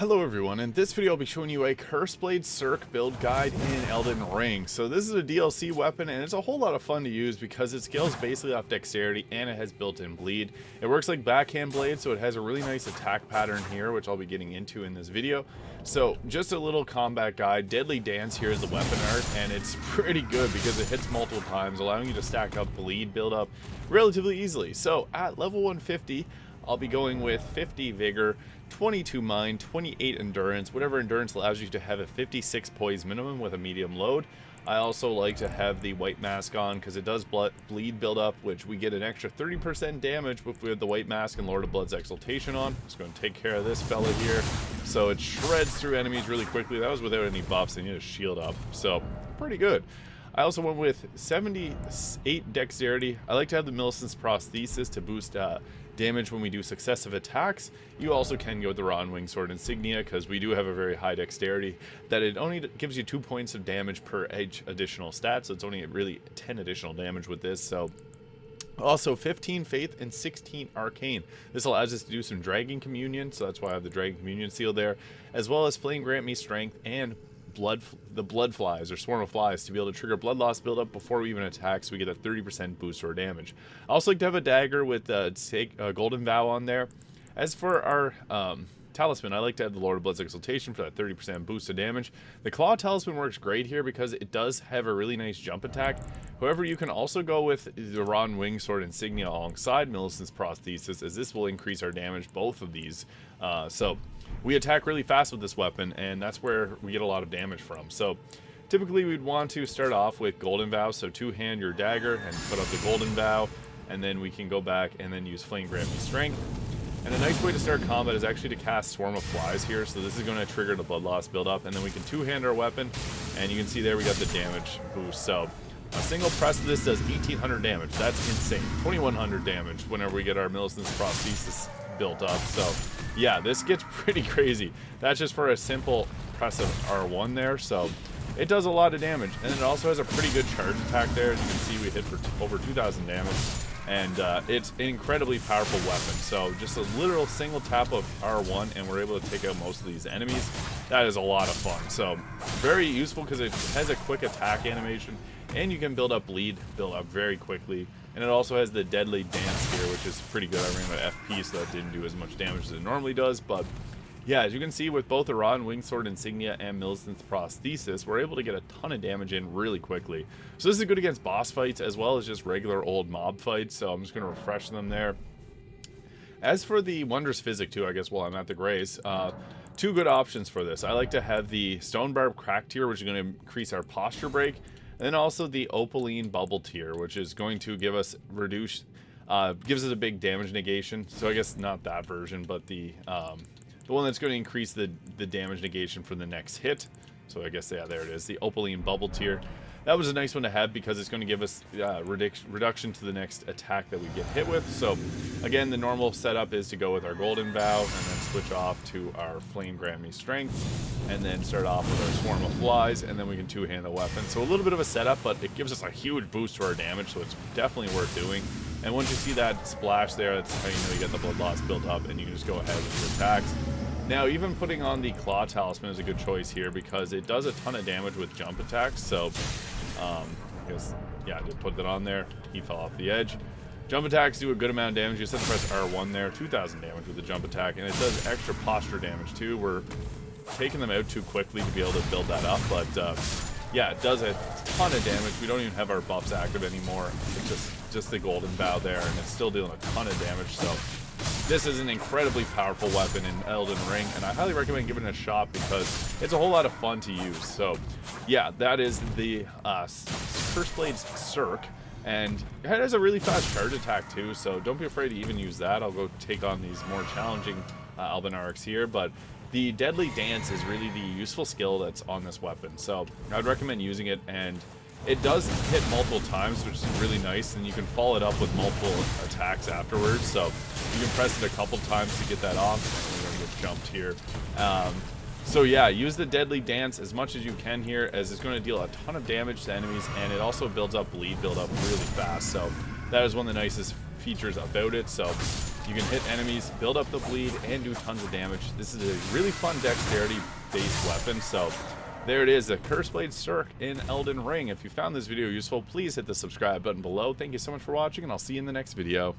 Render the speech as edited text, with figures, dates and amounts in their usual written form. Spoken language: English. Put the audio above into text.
Hello everyone, in this video I'll be showing you a Curseblade Cirque build guide in Elden Ring. So this is a DLC weapon and it's a whole lot of fun to use because it scales basically off dexterity and it has built-in bleed. It works like backhand blade, so it has a really nice attack pattern here, which I'll be getting into in this video. So just a little combat guide. Deadly Dance here is the weapon art, and it's pretty good because it hits multiple times, allowing you to stack up bleed build-up relatively easily. So at level 150, I'll be going with 50 Vigor, 22 Mind, 28 Endurance, whatever Endurance allows you to have a 56 Poise minimum with a medium load. I also like to have the White Mask on because it does bleed build up, which we get an extra 30% damage with the White Mask and Lord of Blood's Exaltation on. Just going to take care of this fella here. So it shreds through enemies really quickly. That was without any buffs, and you just shield up. So pretty good. I also went with 78 Dexterity. I like to have the Millicent's Prosthesis to boost damage when we do successive attacks. You also can go with the Raw and Wing Sword Insignia because we do have a very high dexterity that it only gives you 2 points of damage per each additional stat, so it's only really 10 additional damage with this. So also 15 Faith and 16 Arcane. This allows us to do some Dragon Communion, so that's why I have the Dragon Communion seal there, as well as Flame Grant Me Strength and the blood flies or swarm of flies to be able to trigger blood loss buildup before we even attack, so we get a 30% boost to our damage. I also like to have a dagger with Golden Vow on there. As for our talisman, I like to have the Lord of Blood's Exaltation for that 30% boost to damage. The Claw Talisman works great here because it does have a really nice jump attack. However, you can also go with the Raw and Wing Sword Insignia alongside Millicent's Prosthesis, as this will increase our damage, both of these. So we attack really fast with this weapon, and that's where we get a lot of damage from. So typically we'd want to start off with Golden Vow, so two-hand your dagger and put up the Golden Vow, and then we can go back and then use Flame Grant Me Strength. And a nice way to start combat is actually to cast Swarm of Flies here, so this is going to trigger the blood loss build up, and then we can two-hand our weapon, and you can see there we got the damage boost. So a single press of this does 1800 damage. That's insane. 2100 damage whenever we get our Millicent's Prosthesis built up. So yeah, this gets pretty crazy. That's just for a simple press of R1 there, so it does a lot of damage. And it also has a pretty good charge attack there. As you can see, we hit for over 2000 damage, and it's an incredibly powerful weapon. So just a literal single tap of R1 and we're able to take out most of these enemies. That is a lot of fun. So very useful because it has a quick attack animation, and you can build up build up very quickly. And it also has the Deadly Dance here, which is pretty good. I ran with FP, so that didn't do as much damage as it normally does. But yeah, as you can see, with both the Raw and Wing Sword Insignia and Millicent's Prosthesis, we're able to get a ton of damage in really quickly. So this is good against boss fights as well as just regular old mob fights. So I'm just going to refresh them there. As for the Wondrous Physic too, I guess while I'm at the Grace, two good options for this. I like to have the Stone Barb Crack tier, which is going to increase our posture break. And then also the Opaline Bubble tier, which is going to give us gives us a big damage negation. So I guess not that version, but the one that's going to increase the damage negation for the next hit. So I guess, yeah, there it is, the Opaline Bubble tier. That was a nice one to have because it's going to give us reduction to the next attack that we get hit with. So again, the normal setup is to go with our Golden Vow and then switch off to our Flame Grant Me Strength, and then start off with our Swarm of Flies, and then we can two-hand the weapon. So a little bit of a setup, but it gives us a huge boost to our damage, so it's definitely worth doing. And once you see that splash there, that's how you know you get the blood loss built up, and you can just go ahead with your attacks. Now, even putting on the Claw Talisman is a good choice here because it does a ton of damage with jump attacks. So, I guess, yeah, I did put that on there. He fell off the edge. Jump attacks do a good amount of damage. You just have to press R1 there. 2000 damage with the jump attack, and it does extra posture damage too. We're taking them out too quickly to be able to build that up, but yeah, it does a ton of damage. We don't even have our buffs active anymore. It's just the Golden Vow there, and it's still dealing a ton of damage. So this is an incredibly powerful weapon in Elden Ring, and I highly recommend giving it a shot because it's a whole lot of fun to use. So yeah, that is the Curseblade Cirque, and it has a really fast charge attack too, so don't be afraid to even use that. I'll go take on these more challenging Albinarics here, but the Deadly Dance is really the useful skill that's on this weapon. So I'd recommend using it, and it does hit multiple times, which is really nice, and you can follow it up with multiple attacks afterwards. So you can press it a couple times to get that off. We're going to get jumped here. So yeah, use the Deadly Dance as much as you can here, as it's going to deal a ton of damage to enemies, and it also builds up bleed build up really fast. So that is one of the nicest features about it. So You can hit enemies, build up the bleed, and do tons of damage. This is a really fun dexterity-based weapon, so there it is, a Curseblade Cirque in Elden Ring. If you found this video useful, please hit the subscribe button below. Thank you so much for watching, and I'll see you in the next video.